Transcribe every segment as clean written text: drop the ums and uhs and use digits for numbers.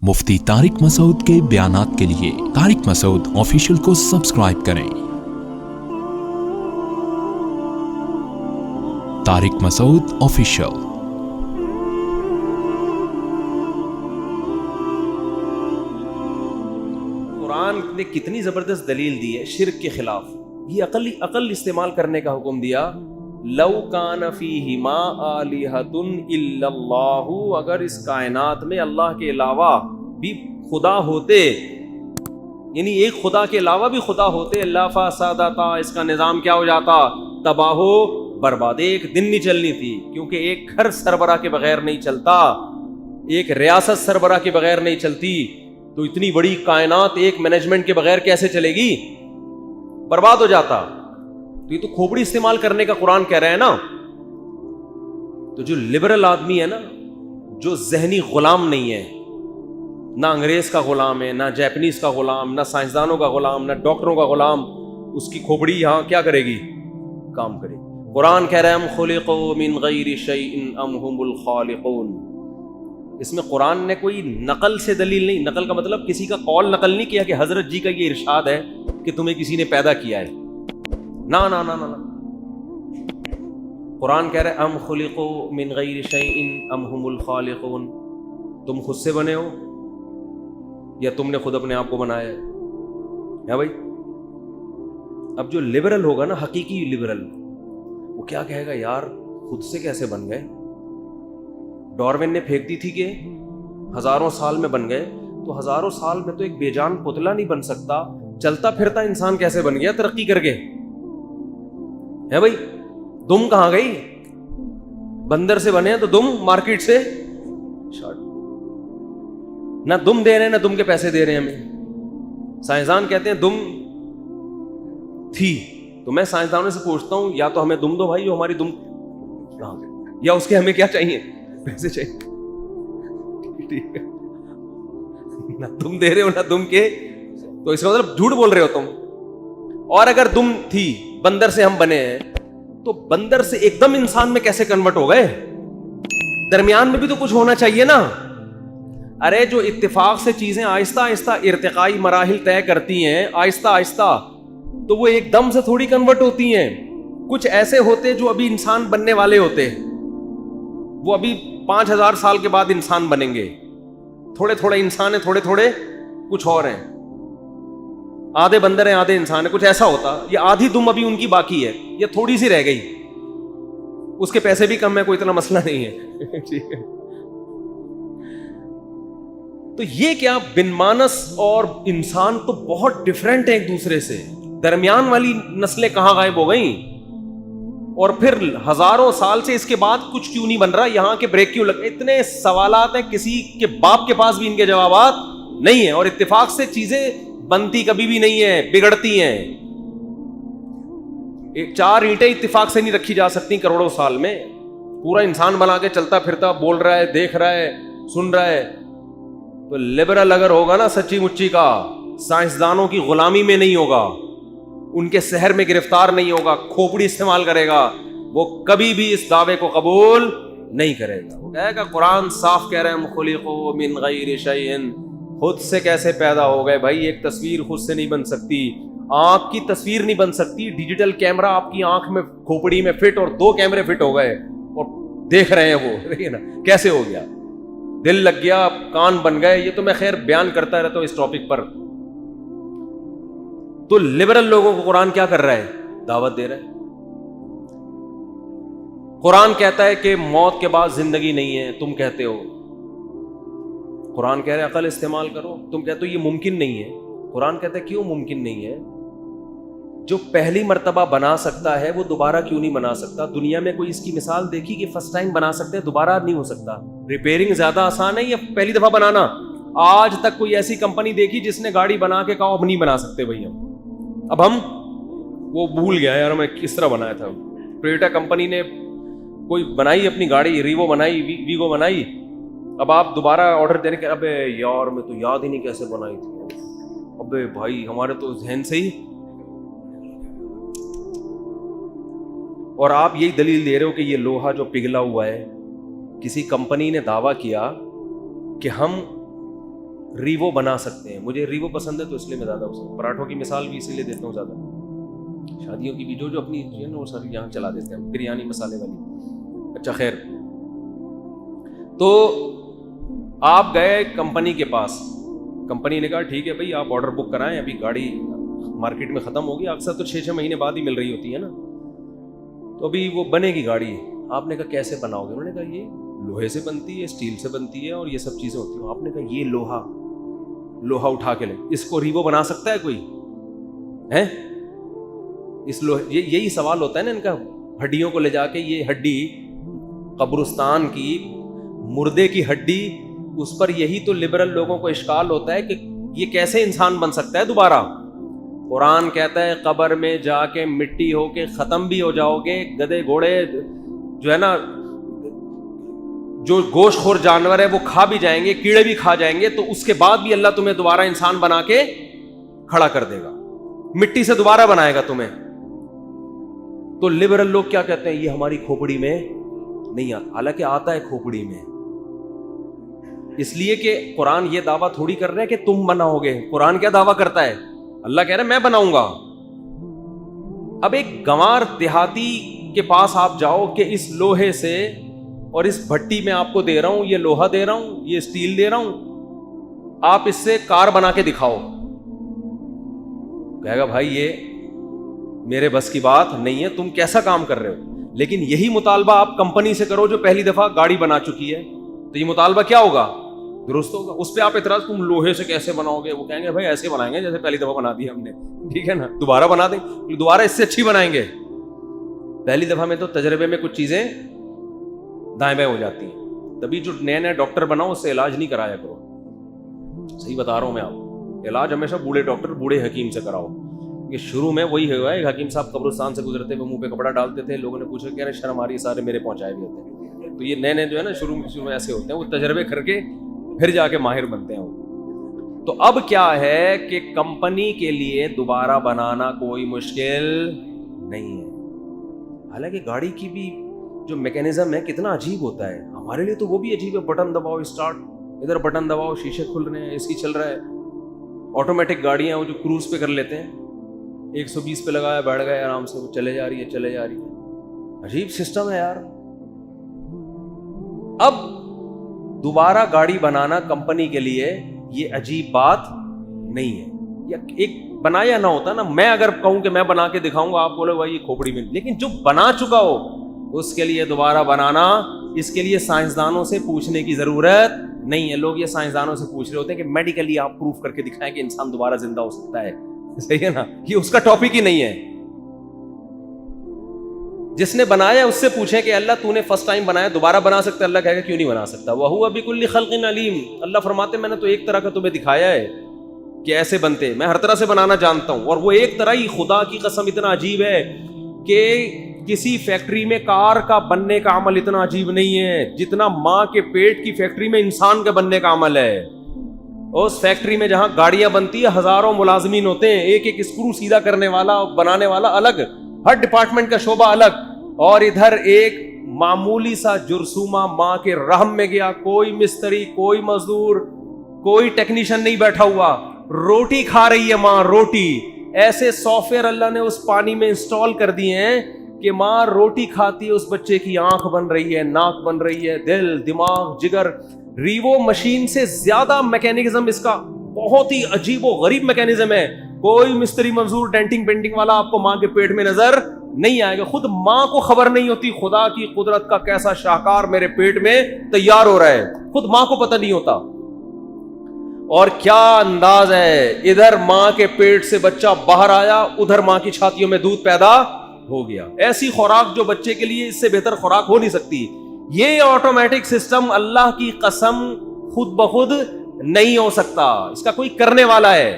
مفتی طارق مسعود کے بیانات کے لیے طارق مسعود آفیشیل کو سبسکرائب کریں۔ طارق مسعود آفیشیل۔ قرآن نے کتنی زبردست دلیل دی ہے شرک کے خلاف۔ یہ عقل استعمال کرنے کا حکم دیا۔ لو کان فیہما آلہۃ الا اللہ، اگر اس کائنات میں اللہ کے علاوہ بھی خدا ہوتے، یعنی ایک خدا کے علاوہ بھی خدا ہوتے، لفسدتا، اس کا نظام کیا ہو جاتا؟ تباہ و برباد۔ ایک دن نہیں چلنی تھی، کیونکہ ایک گھر سربراہ کے بغیر نہیں چلتا، ایک ریاست سربراہ کے بغیر نہیں چلتی، تو اتنی بڑی کائنات ایک مینجمنٹ کے بغیر کیسے چلے گی؟ برباد ہو جاتا۔ تو یہ تو کھوپڑی استعمال کرنے کا قرآن کہہ رہے ہیں نا۔ تو جو لبرل آدمی ہے نا، جو ذہنی غلام نہیں ہے، نہ انگریز کا غلام ہے، نہ جاپنیز کا غلام، نہ سائنسدانوں کا غلام، نہ ڈاکٹروں کا غلام، اس کی کھوپڑی یہاں کیا کرے گی؟ کام کرے گی۔ قرآن کہہ رہے ہیں ہم خلقوا من غیر شیء ام هم الخالقون۔ اس میں قرآن نے کوئی نقل سے دلیل نہیں، نقل کا مطلب کسی کا قول نقل نہیں کیا کہ حضرت جی کا یہ ارشاد ہے کہ تمہیں کسی نے پیدا کیا ہے۔ نہ نہ نہ نہ، قرآن کہہ رہے ہیں ام خلقوا من غیر شیء ام هم الخالقون، تم خود سے بنے ہو یا تم نے خود اپنے آپ کو بنایا ہے بھائی؟ اب جو لبرل ہوگا نا، حقیقی لبرل، وہ کیا کہے گا؟ یار خود سے کیسے بن گئے؟ ڈاروین نے پھینک دی تھی کہ ہزاروں سال میں بن گئے، تو ہزاروں سال میں تو ایک بے جان پتلا نہیں بن سکتا، چلتا پھرتا انسان کیسے بن گیا ترقی کر کے؟ ہے بھائی؟ دم کہاں گئی؟ بندر سے بنے ہیں تو دم مارکیٹ سے شارٹ، نہ دم دے رہے ہیں نہ دم کے پیسے دے رہے ہیں ہمیں۔ سائنسدان کہتے ہیں دم تھی، تو میں سائنسدانوں سے پوچھتا ہوں یا تو ہمیں دم دو بھائی، جو ہماری دم کہاں گئی، یا اس کے ہمیں کیا چاہیے؟ پیسے چاہیے۔ ٹھیک ہے، نہ تم دے رہے ہو نہ دم کے، تو اس کا مطلب جھوٹ بول رہے ہو تم۔ اور اگر دم تھی، بندر سے ہم بنے ہیں، تو بندر سے ایک دم انسان میں کیسے کنورٹ ہو گئے؟ درمیان میں بھی تو کچھ ہونا چاہیے نا۔ ارے جو اتفاق سے چیزیں آہستہ آہستہ ارتقائی مراحل طے کرتی ہیں، آہستہ آہستہ، تو وہ ایک دم سے تھوڑی کنورٹ ہوتی ہیں۔ کچھ ایسے ہوتے جو ابھی انسان بننے والے ہوتے، وہ ابھی 5000 سال کے بعد انسان بنیں گے۔ تھوڑے تھوڑے انسان ہیں، تھوڑے تھوڑے کچھ اور ہیں، آدھے بندر ہیں آدھے انسان ہیں، کچھ ایسا ہوتا۔ یہ آدھی دم ابھی ان کی باقی ہے، یہ تھوڑی سی رہ گئی، اس کے پیسے بھی کم ہے، کوئی اتنا مسئلہ نہیں ہے۔ ٹھیک ہے، تو یہ کیا بن مانس اور انسان تو بہت ڈیفرنٹ ہے ایک دوسرے سے۔ درمیان والی نسلیں کہاں غائب ہو گئیں؟ اور پھر ہزاروں سال سے اس کے بعد کچھ کیوں نہیں بن رہا؟ یہاں کے بریک کیوں لگ؟ اتنے سوالات ہیں، کسی کے باپ کے پاس بھی ان کے جوابات نہیں ہیں۔ اور اتفاق سے چیزیں بنتی کبھی بھی نہیں ہیں، بگڑتی ہیں۔ ایک 4 اینٹیں اتفاق سے نہیں رکھی جا سکتی کروڑوں سال میں۔ پورا انسان بنا کے چلتا پھرتا، بول رہا ہے، دیکھ رہا ہے، سن رہا ہے۔ تو لبرل اگر ہوگا نا سچی مچی کا، سائنسدانوں کی غلامی میں نہیں ہوگا، ان کے سحر میں گرفتار نہیں ہوگا، کھوپڑی استعمال کرے گا، وہ کبھی بھی اس دعوے کو قبول نہیں کرے گا۔ وہ کہے گا قرآن صاف کہہ رہے ہیں خلقوا من غیر شیء، خود سے کیسے پیدا ہو گئے؟ بھائی ایک تصویر خود سے نہیں بن سکتی، آنکھ کی تصویر نہیں بن سکتی، ڈیجیٹل کیمرہ آپ کی آنکھ میں کھوپڑی میں فٹ، اور 2 کیمرے فٹ ہو گئے اور دیکھ رہے ہیں، وہ دیکھیے نا کیسے ہو گیا، دل لگ گیا، کان بن گئے۔ یہ تو میں خیر بیان کرتا رہتا ہوں اس ٹاپک پر۔ تو لبرل لوگوں کو قرآن کیا کر رہا ہے؟ دعوت دے رہا ہے۔ قرآن کہتا ہے کہ موت کے بعد زندگی نہیں ہے، تم کہتے ہو۔ قرآن کہہ رہے ہیں عقل استعمال کرو، تم کہتے ہو یہ ممکن نہیں ہے۔ قرآن کہتا ہے کیوں ممکن نہیں ہے؟ جو پہلی مرتبہ بنا سکتا ہے وہ دوبارہ کیوں نہیں بنا سکتا؟ دنیا میں کوئی اس کی مثال دیکھی کہ فرسٹ ٹائم بنا سکتے ہیں، دوبارہ نہیں ہو سکتا؟ ریپیئرنگ زیادہ آسان ہے یا پہلی دفعہ بنانا؟ آج تک کوئی ایسی کمپنی دیکھی جس نے گاڑی بنا کے کہا اب نہیں بنا سکتے بھائی اب ہم وہ بھول گیا یار میں کس طرح بنایا تھا۔ ٹویوٹا کمپنی نے کوئی بنائی اپنی گاڑی، ریوو بنائی، ویگو بنائی، اب آپ دوبارہ آرڈر دینے کے ابے یار میں تو یاد ہی نہیں کیسے بنائی تھی، ابے بھائی ہمارے تو ذہن سے ہی۔ اور آپ یہی دلیل دے رہے ہو کہ یہ لوہا جو پگھلا ہوا ہے، کسی کمپنی نے دعویٰ کیا کہ ہم ریوو بنا سکتے ہیں. مجھے ریوو پسند ہے تو اس لیے میں زیادہ پسند. پراٹھوں کی مثال بھی اسی لیے دیتا ہوں زیادہ. شادیوں کی بھی جو اپنی ہے نا وہ سر یہاں چلا دیتے ہیں, بریانی مسالے والی. اچھا خیر, تو آپ گئے کمپنی کے پاس, کمپنی نے کہا ٹھیک ہے بھائی آپ آرڈر بک کرائیں, ابھی گاڑی مارکیٹ میں ختم ہوگی, اکثر تو 6 مہینے بعد ہی مل رہی ہوتی ہے نا, تو ابھی وہ بنے گی گاڑی. آپ نے کہا کیسے بناؤ گے؟ انہوں نے کہا یہ لوہے سے بنتی ہے, اسٹیل سے بنتی ہے, اور یہ سب چیزیں ہوتی ہیں. آپ نے کہا یہ لوہا اٹھا کے لیں, اس کو ریوو بنا سکتا ہے کوئی ہے؟ اس لوہے, یہی سوال ہوتا ہے نا ان کا. ہڈیوں کو لے جا کے, یہ ہڈی قبرستان کی مردے کی ہڈی, اس پر یہی تو لبرل لوگوں کو اشکال ہوتا ہے کہ یہ کیسے انسان بن سکتا ہے دوبارہ. قرآن کہتا ہے قبر میں جا کے مٹی ہو کے ختم بھی ہو جاؤ گے, گدھے گھوڑے جو ہے نا, جو گوشت خور جانور ہے وہ کھا بھی جائیں گے, کیڑے بھی کھا جائیں گے, تو اس کے بعد بھی اللہ تمہیں دوبارہ انسان بنا کے کھڑا کر دے گا, مٹی سے دوبارہ بنائے گا تمہیں. تو لبرل لوگ کیا کہتے ہیں, یہ ہماری کھوپڑی میں نہیں آتا, حالانکہ آتا ہے کھوپڑی میں. اس لیے کہ قرآن یہ دعویٰ تھوڑی کر رہے ہیں کہ تم بناؤ گے. قرآن کیا دعویٰ کرتا ہے؟ اللہ کہہ رہا ہے میں بناؤں گا. اب ایک گنوار دیہاتی کے پاس آپ جاؤ کہ اس لوہے سے اور اس بھٹی میں آپ کو دے رہا ہوں, یہ لوہا دے رہا ہوں, یہ اسٹیل دے رہا ہوں, آپ اس سے کار بنا کے دکھاؤ, کہے گا بھائی یہ میرے بس کی بات نہیں ہے, تم کیسا کام کر رہے ہو. لیکن یہی مطالبہ آپ کمپنی سے کرو جو پہلی دفعہ گاڑی بنا چکی ہے, تو یہ مطالبہ کیا ہوگا؟ درست ہوگا. اس پہ آپ اعتراض, تم لوہے سے کیسے بناؤ گے؟ وہ کہیں گے بھائی ایسے بنائیں گے جیسے پہلی دفعہ بنا دی ہم نے, ٹھیک ہے نا, دوبارہ بنا دیں, دوبارہ اس سے اچھی بنائیں گے. پہلی دفعہ میں تو تجربے میں کچھ چیزیں دائیں بائیں ہو جاتی ہیں. تبھی جو نئے ڈاکٹر بناؤ اس سے علاج نہیں کرایا کرو. صحیح بتا رہا ہوں میں آپ کو, علاج ہمیشہ بوڑھے ڈاکٹر بوڑھے حکیم سے کراؤ. کہ شروع میں وہی ہوا ہے, ایک حکیم صاحب قبرستان سے گزرتے ہوئے منہ پہ کپڑا ڈالتے تھے, لوگوں نے پوچھا کہ شرم آ رہی ہے, سارے میرے پہنچائے بھی ہوتے ہیں. تو یہ نئے جو ہے نا شروع میں ایسے ہوتے ہیں, وہ تجربے کر کے پھر جا کے ماہر بنتے ہیں. تو اب کیا ہے کہ کمپنی کے لیے دوبارہ بنانا کوئی مشکل نہیں ہے. حالانکہ گاڑی کی بھی جو میکینزم ہے کتنا عجیب ہوتا ہے, ہمارے لیے تو وہ بھی عجیب ہے. بٹن دباؤ اسٹارٹ, ادھر بٹن دباؤ شیشے کھل رہے ہیں, اے سی چل رہا ہے. آٹومیٹک گاڑیاں وہ جو کروز پہ کر لیتے ہیں, 120 پہ لگایا بیٹھ گئے آرام سے, وہ چلے جا رہی ہے. عجیب سسٹم ہے یار. اب دوبارہ گاڑی بنانا کمپنی کے لیے یہ عجیب بات نہیں ہے. یا ایک بنایا نہ ہوتا نا, میں اگر کہوں کہ میں بنا کے دکھاؤں گا, آپ بولے بھائی یہ کھوپڑی میں, لیکن جو بنا چکا ہو اس کے لیے دوبارہ بنانا, اس کے لیے سائنسدانوں سے پوچھنے کی ضرورت نہیں ہے. لوگ یہ سائنسدانوں سے پوچھ رہے ہوتے ہیں کہ میڈیکلی آپ پروف کر کے دکھائیں کہ انسان دوبارہ زندہ ہو سکتا ہے. صحیح ہے نا, یہ اس کا ٹاپک ہی نہیں ہے. جس نے بنایا اس سے پوچھیں کہ اللہ تو نے فرسٹ ٹائم بنایا, دوبارہ بنا سکتا ہے؟ اللہ کہے گا کیوں نہیں بنا سکتا. وَهُوَ بِكُلِّ خَلْقٍ عَلِيمٌ. اللہ فرماتے میں نے تو ایک طرح کا تمہیں دکھایا ہے کہ ایسے بنتے, میں ہر طرح سے بنانا جانتا ہوں. اور وہ ایک طرح ہی خدا کی قسم اتنا عجیب ہے کہ کسی فیکٹری میں کار کا بننے کا عمل اتنا عجیب نہیں ہے جتنا ماں کے پیٹ کی فیکٹری میں انسان کے بننے کا عمل ہے. اس فیکٹری میں جہاں گاڑیاں بنتی ہے ہزاروں ملازمین ہوتے ہیں, ایک ایک اسکرو سیدھا کرنے والا, بنانے والا الگ, ہر ڈپارٹمنٹ کا شعبہ الگ. اور ادھر ایک معمولی سا جرثومہ ماں کے رحم میں گیا, کوئی مستری, کوئی مزدور, کوئی ٹیکنیشین نہیں بیٹھا ہوا, روٹی کھا رہی ہے ماں, روٹی. ایسے سافٹ ویئر اللہ نے اس پانی میں انسٹال کر دیے ہیں کہ ماں روٹی کھاتی ہے, اس بچے کی آنکھ بن رہی ہے, ناک بن رہی ہے, دل, دماغ, جگر. ریوو مشین سے زیادہ میکینزم اس کا بہت ہی عجیب و غریب میکینزم ہے. کوئی مستری منظور ڈینٹنگ پینٹنگ والا آپ کو ماں کے پیٹ میں نظر نہیں آئے گا. خود ماں کو خبر نہیں ہوتی خدا کی قدرت کا کیسا شاہکار میرے پیٹ میں تیار ہو رہا ہے, خود ماں کو پتہ نہیں ہوتا. اور کیا انداز ہے, ادھر ماں کے پیٹ سے بچہ باہر آیا, ادھر ماں کی چھاتیوں میں دودھ پیدا ہو گیا. ایسی خوراک جو بچے کے لیے اس سے بہتر خوراک ہو نہیں سکتی. یہ آٹومیٹک سسٹم اللہ کی قسم خود بخود نہیں ہو سکتا, اس کا کوئی کرنے والا ہے.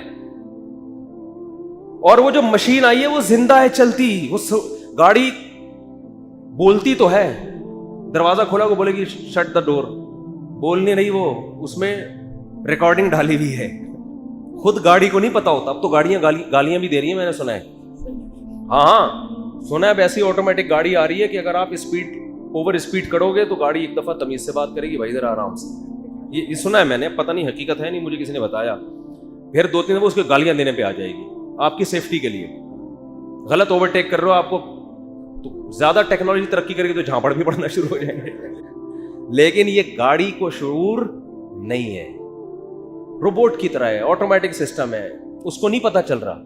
اور وہ جو مشین آئی ہے وہ زندہ ہے, چلتی, وہ گاڑی بولتی تو ہے, دروازہ کھولا وہ بولے گی شٹ دا ڈور, بول نہیں رہی, وہ اس میں ریکارڈنگ ڈالی ہوئی ہے. خود گاڑی کو نہیں پتا ہوتا. اب تو گاڑیاں گالیاں بھی دے رہی ہیں, میں نے سنا ہے. ہاں سنا ہے, اب ایسی آٹومیٹک گاڑی آ رہی ہے کہ اگر آپ اوور اسپیڈ کرو گے تو گاڑی ایک دفعہ تمیز سے بات کرے گی, بھائی ذرا آرام سے, یہ سنا ہے میں نے, پتہ نہیں حقیقت ہے نہیں, مجھے کسی نے بتایا. پھر 2-3 دفعہ اس کو گالیاں دینے پہ آ جائے گی آپ کی سیفٹی کے لیے. غلط اوورٹیک کر رہے ہو, آپ کو تو زیادہ ٹیکنالوجی ترقی کرے گی تو جھانپڑ بھی پڑنا شروع ہو جائیں گے. لیکن یہ گاڑی کو شعور نہیں ہے, روبوٹ کی طرح ہے, آٹومیٹک سسٹم ہے, اس کو نہیں پتہ چل رہا.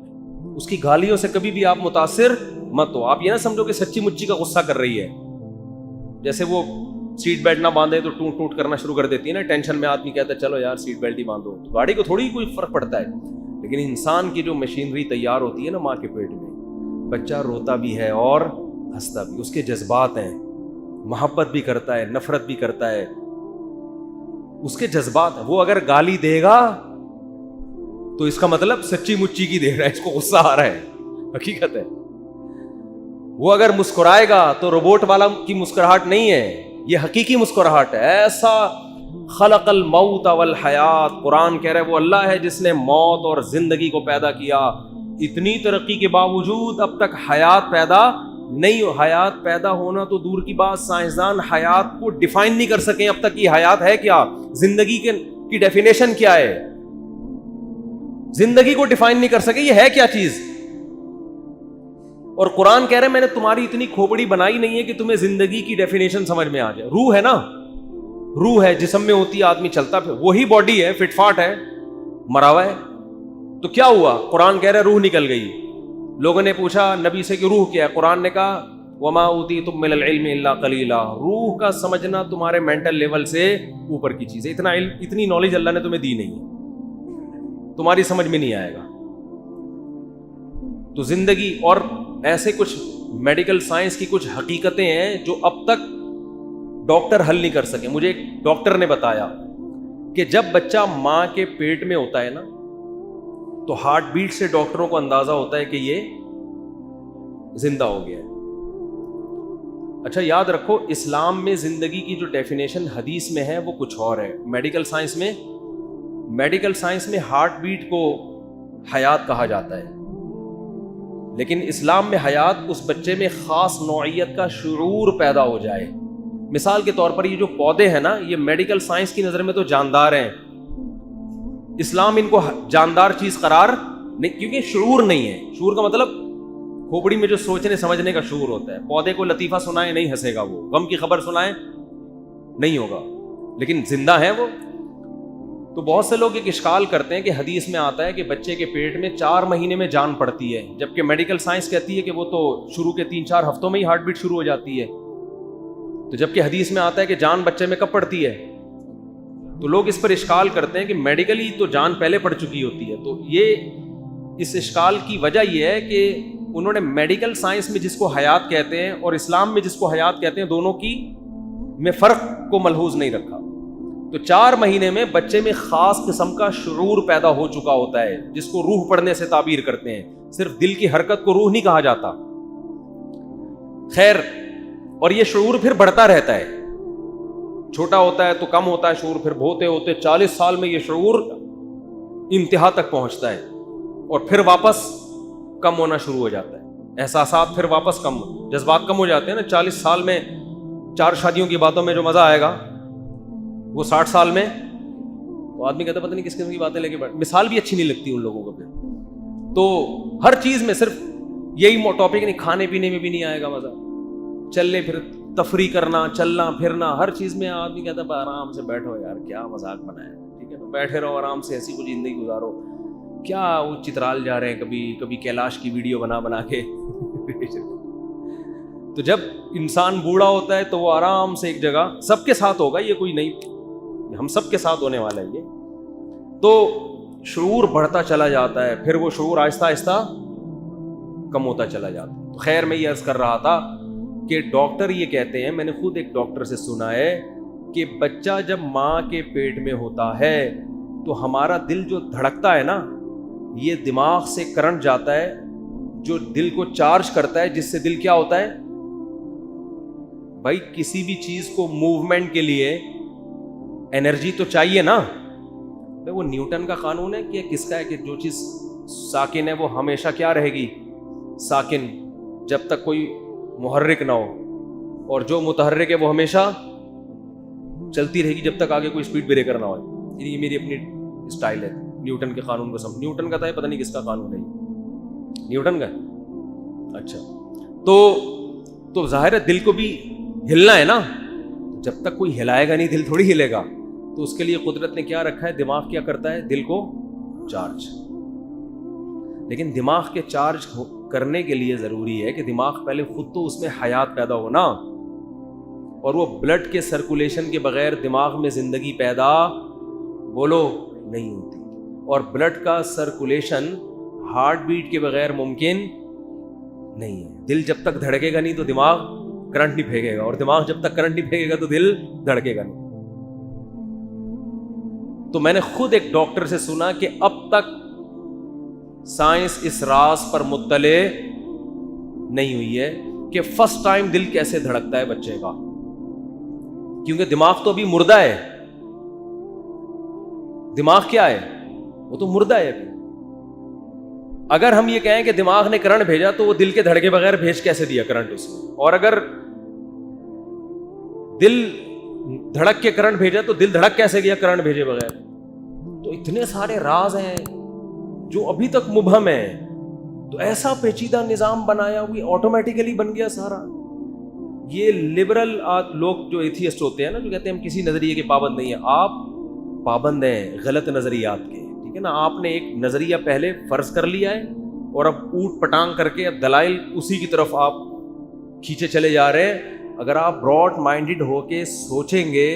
اس کی گالیوں سے کبھی بھی آپ متاثر مت ہو. آپ یہ نہ سمجھو کہ سچی مچی کا غصہ کر رہی ہے, جیسے وہ سیٹ بیلٹ نہ باندھے تو ٹوٹ ٹوٹ کرنا شروع کر دیتی ہے نا. ٹینشن میں آدمی کہتا ہے چلو یار سیٹ بیلٹ ہی باندھو, تو گاڑی کو تھوڑی کوئی فرق پڑتا ہے. لیکن انسان کی جو مشینری تیار ہوتی ہے نا ماں کے پیٹ میں, بچہ روتا بھی ہے اور ہنستا بھی, اس کے جذبات ہیں, محبت بھی کرتا ہے, نفرت بھی کرتا ہے, اس کے جذبات ہیں. وہ اگر گالی دے گا تو اس کا مطلب سچی مچی کی دے رہا ہے, اس کو غصہ آ رہا ہے, حقیقت ہے. وہ اگر مسکرائے گا تو روبوٹ والا کی مسکراہٹ نہیں ہے, یہ حقیقی مسکراہٹ ہے. ایسا خلق الموت والحیات, قرآن کہہ رہا ہے وہ اللہ ہے جس نے موت اور زندگی کو پیدا کیا. اتنی ترقی کے باوجود اب تک حیات پیدا نہیں ہو. حیات پیدا ہونا تو دور کی بات, سائنسدان حیات کو ڈیفائن نہیں کر سکیں اب تک. یہ حیات ہے کیا, زندگی کی ڈیفینیشن کیا ہے, زندگی کو ڈیفائن نہیں کر سکے یہ ہے کیا چیز. اور قرآن کہہ رہے ہیں میں نے تمہاری اتنی کھوپڑی بنائی نہیں ہے کہ تمہیں زندگی کی ڈیفینیشن سمجھ میں آ جائے. روح ہے نا, روح ہے, جسم میں ہوتی ہے, آدمی چلتا پھر, وہی باڈی ہے, فٹ فاٹ ہے, مرا ہوا ہے. تو کیا ہوا, قرآن کہہ رہے روح نکل گئی. لوگوں نے پوچھا نبی سے کہ روح کیا ہے, قرآن نے کہا وما اوتیتم من العلم الا قلیلا, روح کا سمجھنا تمہارے مینٹل لیول سے اوپر کی چیز ہے. اتنا علم, اتنی نالج اللہ نے تمہیں دی نہیں ہے, تمہاری سمجھ میں نہیں آئے گا. تو زندگی اور ایسے کچھ میڈیکل سائنس کی کچھ حقیقتیں ہیں جو اب تک ڈاکٹر حل نہیں کر سکے. مجھے ایک ڈاکٹر نے بتایا کہ جب بچہ ماں کے پیٹ میں ہوتا ہے نا تو ہارٹ بیٹ سے ڈاکٹروں کو اندازہ ہوتا ہے کہ یہ زندہ ہو گیا ہے. اچھا یاد رکھو, اسلام میں زندگی کی جو ڈیفینیشن حدیث میں ہے وہ کچھ اور ہے. میڈیکل سائنس میں ہارٹ بیٹ کو حیات کہا جاتا ہے, لیکن اسلام میں حیات اس بچے میں خاص نوعیت کا شعور پیدا ہو جائے. مثال کے طور پر یہ جو پودے ہیں نا, یہ میڈیکل سائنس کی نظر میں تو جاندار ہیں, اسلام ان کو جاندار چیز قرار نہیں, کیونکہ شعور نہیں ہے. شعور کا مطلب کھوپڑی میں جو سوچنے سمجھنے کا شعور ہوتا ہے. پودے کو لطیفہ سنائے نہیں ہنسے گا, وہ غم کی خبر سنائے نہیں ہوگا, لیکن زندہ ہے وہ. تو بہت سے لوگ ایک اشکال کرتے ہیں کہ حدیث میں آتا ہے کہ بچے کے پیٹ میں 4 مہینے میں جان پڑتی ہے, جبکہ میڈیکل سائنس کہتی ہے کہ وہ تو شروع کے 3-4 ہفتوں میں ہی ہارٹ بیٹ شروع ہو جاتی ہے. تو جبکہ حدیث میں آتا ہے کہ جان بچے میں کب پڑتی ہے. تو لوگ اس پر اشکال کرتے ہیں کہ میڈیکلی تو جان پہلے پڑ چکی ہوتی ہے. تو یہ اس اشکال کی وجہ یہ ہے کہ انہوں نے میڈیکل سائنس میں جس کو حیات کہتے ہیں اور اسلام میں جس کو حیات کہتے ہیں, دونوں کی میں فرق کو ملحوظ نہیں رکھا. تو 4 مہینے میں بچے میں خاص قسم کا شعور پیدا ہو چکا ہوتا ہے, جس کو روح پڑھنے سے تعبیر کرتے ہیں. صرف دل کی حرکت کو روح نہیں کہا جاتا. خیر, اور یہ شعور پھر بڑھتا رہتا ہے, چھوٹا ہوتا ہے تو کم ہوتا ہے شعور, پھر ہوتے ہوتے 40 سال میں یہ شعور انتہا تک پہنچتا ہے اور پھر واپس کم ہونا شروع ہو جاتا ہے. احساسات پھر واپس کم, جذبات کم ہو جاتے ہیں نا. 40 سال میں 4 شادیوں کی باتوں میں جو مزہ آئے گا وہ 60 سال میں تو آدمی کہتا پتہ نہیں کس قسم کی باتیں لے کے بیٹھ. مثال بھی اچھی نہیں لگتی ان لوگوں کو. پھر تو ہر چیز میں صرف یہی ٹاپک نہیں, کھانے پینے میں بھی نہیں آئے گا مزہ, چلنے پھر تفریح کرنا, چلنا پھرنا, ہر چیز میں آدمی کہتا ہے آرام سے بیٹھو یار, کیا مذاق بنایا, ٹھیک ہے نا, بیٹھے رہو آرام سے, ایسی کوئی زندگی گزارو. کیا وہ چترال جا رہے ہیں, کبھی کیلاش کی ویڈیو بنا کے. تو جب انسان بوڑھا ہوتا ہے تو وہ آرام سے ایک جگہ, سب کے ساتھ ہوگا یہ, کوئی نہیں, ہم سب کے ساتھ ہونے والا ہے یہ. تو شعور بڑھتا چلا جاتا ہے, پھر وہ شعور آہستہ آہستہ کم ہوتا چلا جاتا ہے. تو خیر میں یہ عرض کر رہا تھا کہ ڈاکٹر یہ کہتے ہیں, میں نے خود ایک ڈاکٹر سے سنا ہے کہ بچہ جب ماں کے پیٹ میں ہوتا ہے تو ہمارا دل جو دھڑکتا ہے نا, یہ دماغ سے کرنٹ جاتا ہے جو دل کو چارج کرتا ہے, جس سے دل کیا ہوتا ہے بھائی, کسی بھی چیز کو موومنٹ کے لیے انرجی تو چاہیے نا. وہ نیوٹن کا قانون ہے کہ کس کا ہے کہ جو چیز ساکن ہے وہ ہمیشہ کیا رہے گی, ساکن, جب تک کوئی محرک نہ ہو, اور جو متحرک ہے وہ ہمیشہ چلتی رہے گی جب تک آگے کوئی اسپیڈ بریکر نہ ہو. یہ میری اپنی اسٹائل ہے. نیوٹن کے قانون کو سمجھ. نیوٹن کا تھا پتہ نہیں کس کا قانون ہے. نیوٹن کا. اچھا تو ظاہر ہے دل کو بھی ہلنا ہے نا. جب تک کوئی ہلائے گا نہیں دل تھوڑی ہلے گا. تو اس کے لیے قدرت نے کیا رکھا ہے, دماغ کیا کرتا ہے, دل کو چارج. لیکن دماغ کے چارج کرنے کے لیے ضروری ہے کہ دماغ پہلے خود تو اس میں حیات پیدا ہو نا, اور وہ بلڈ کے سرکولیشن کے بغیر دماغ میں زندگی پیدا بولو نہیں ہوتی. اور بلڈ کا سرکولیشن ہارٹ بیٹ کے بغیر ممکن نہیں ہے. دل جب تک دھڑکے گا نہیں تو دماغ کرنٹ نہیں پھینکے گا, اور دماغ جب تک کرنٹ نہیں پھینکے گا تو دل دھڑکے گا نہیں. تو میں نے خود ایک ڈاکٹر سے سنا کہ اب تک سائنس اس راز پر مطلع نہیں ہوئی ہے کہ فرسٹ ٹائم دل کیسے دھڑکتا ہے بچے کا, کیونکہ دماغ تو ابھی مردہ ہے. دماغ کیا ہے, وہ تو مردہ ہے ابھی. اگر ہم یہ کہیں کہ دماغ نے کرنٹ بھیجا تو وہ دل کے دھڑکے بغیر بھیج کیسے دیا کرنٹ اس میں, اور اگر دل دھڑک کے کرنٹ بھیجا تو دل دھڑک کیسے گیا کرنٹ بھیجے بغیر. تو اتنے سارے راز ہیں جو ابھی تک مبہم ہیں. تو ایسا پیچیدہ نظام بنایا ہوئی آٹومیٹیکلی بن گیا سارا. یہ لبرل لوگ جو ایتھیسٹ ہوتے ہیں نا, جو کہتے ہیں ہم کسی نظریے کے پابند نہیں ہیں, آپ پابند ہیں غلط نظریات کے, ٹھیک ہے نا. آپ نے ایک نظریہ پہلے فرض کر لیا ہے اور اب اوٹ پٹانگ کر کے اب دلائل اسی کی طرف آپ کھینچے چلے جا رہے ہیں. اگر آپ براڈ مائنڈڈ ہو کے سوچیں گے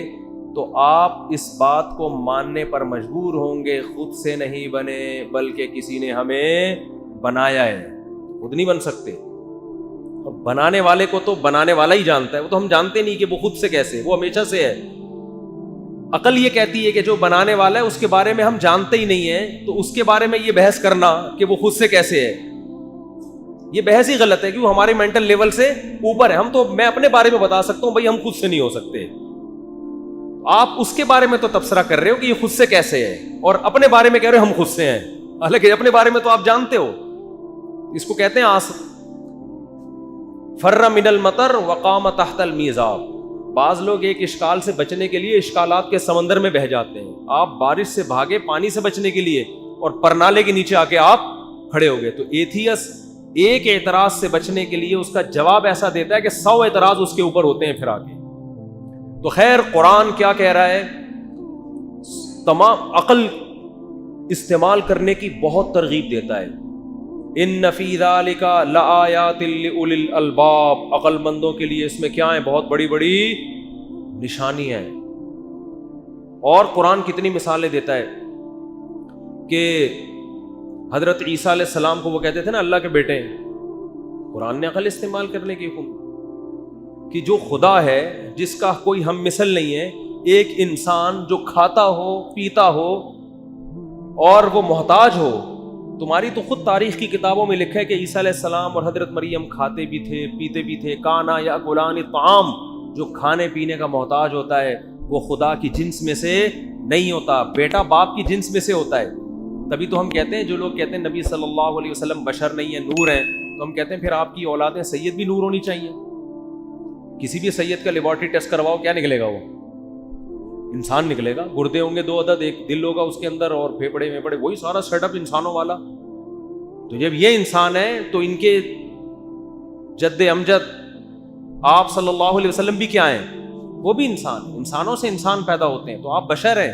تو آپ اس بات کو ماننے پر مجبور ہوں گے خود سے نہیں بنے بلکہ کسی نے ہمیں بنایا ہے. خود نہیں بن سکتے, اور بنانے والے کو تو بنانے والا ہی جانتا ہے. وہ تو ہم جانتے نہیں کہ وہ خود سے کیسے, وہ ہمیشہ سے ہے. عقل یہ کہتی ہے کہ جو بنانے والا ہے اس کے بارے میں ہم جانتے ہی نہیں ہیں, تو اس کے بارے میں یہ بحث کرنا کہ وہ خود سے کیسے ہے, یہ بحث ہی غلط ہے کہ وہ ہمارے مینٹل لیول سے اوپر ہے. ہم تو, میں اپنے بارے میں بتا سکتا ہوں بھائی ہم خود سے نہیں ہو سکتے. آپ اس کے بارے میں تو تبصرہ کر رہے ہو کہ یہ خود سے کیسے ہے, اور اپنے بارے میں کہہ رہے ہو ہم خود سے ہیں. حالانکہ اپنے بارے میں تو آپ جانتے ہو. اس کو کہتے ہیں فر من المطر وقام تحت المیزاب. بعض لوگ ایک اشکال سے بچنے کے لیے اشکالات کے سمندر میں بہہ جاتے ہیں. آپ بارش سے بھاگے پانی سے بچنے کے لیے, اور پرنالے کے نیچے آ کے آپ کھڑے ہو گئے. تو ایتھیس ایک اعتراض سے بچنے کے لیے اس کا جواب ایسا دیتا ہے کہ 100 اعتراض اس کے اوپر ہوتے ہیں پھر آگے. تو خیر قرآن کیا کہہ رہا ہے, تمام عقل استعمال کرنے کی بہت ترغیب دیتا ہے. ان فی ذالک لآیات لأولی الالباب. عقل مندوں کے لیے اس میں کیا ہے, بہت بڑی بڑی نشانی ہے. اور قرآن کتنی مثالیں دیتا ہے کہ حضرت عیسیٰ علیہ السلام کو وہ کہتے تھے نا اللہ کے بیٹے ہیں. قرآن نے عقل استعمال کرنے کی حکم کہ جو خدا ہے جس کا کوئی ہم مثل نہیں ہے, ایک انسان جو کھاتا ہو پیتا ہو اور وہ محتاج ہو. تمہاری تو خود تاریخ کی کتابوں میں لکھا ہے کہ عیسیٰ علیہ السلام اور حضرت مریم کھاتے بھی تھے پیتے بھی تھے. کانا یا غلان طعام, جو کھانے پینے کا محتاج ہوتا ہے وہ خدا کی جنس میں سے نہیں ہوتا, بیٹا باپ کی جنس میں سے ہوتا ہے. تبھی تو ہم کہتے ہیں, جو لوگ کہتے ہیں نبی صلی اللہ علیہ وسلم بشر نہیں ہے نور ہیں, تو ہم کہتے ہیں پھر آپ کی اولادیں سید بھی نور ہونی چاہیے. کسی بھی سید کا لیبارٹری ٹیسٹ کرواؤ, کیا نکلے گا, وہ انسان نکلے گا. گردے ہوں گے 2 عدد, ایک دل ہوگا اس کے اندر, اور پھیپڑے ویپڑے, وہی سارا سیٹ اپ انسانوں والا. تو جب یہ انسان ہے تو ان کے جد امجد آپ صلی اللہ علیہ وسلم بھی کیا ہیں, وہ بھی انسان, انسانوں سے انسان پیدا ہوتے ہیں. تو آپ بشر ہیں,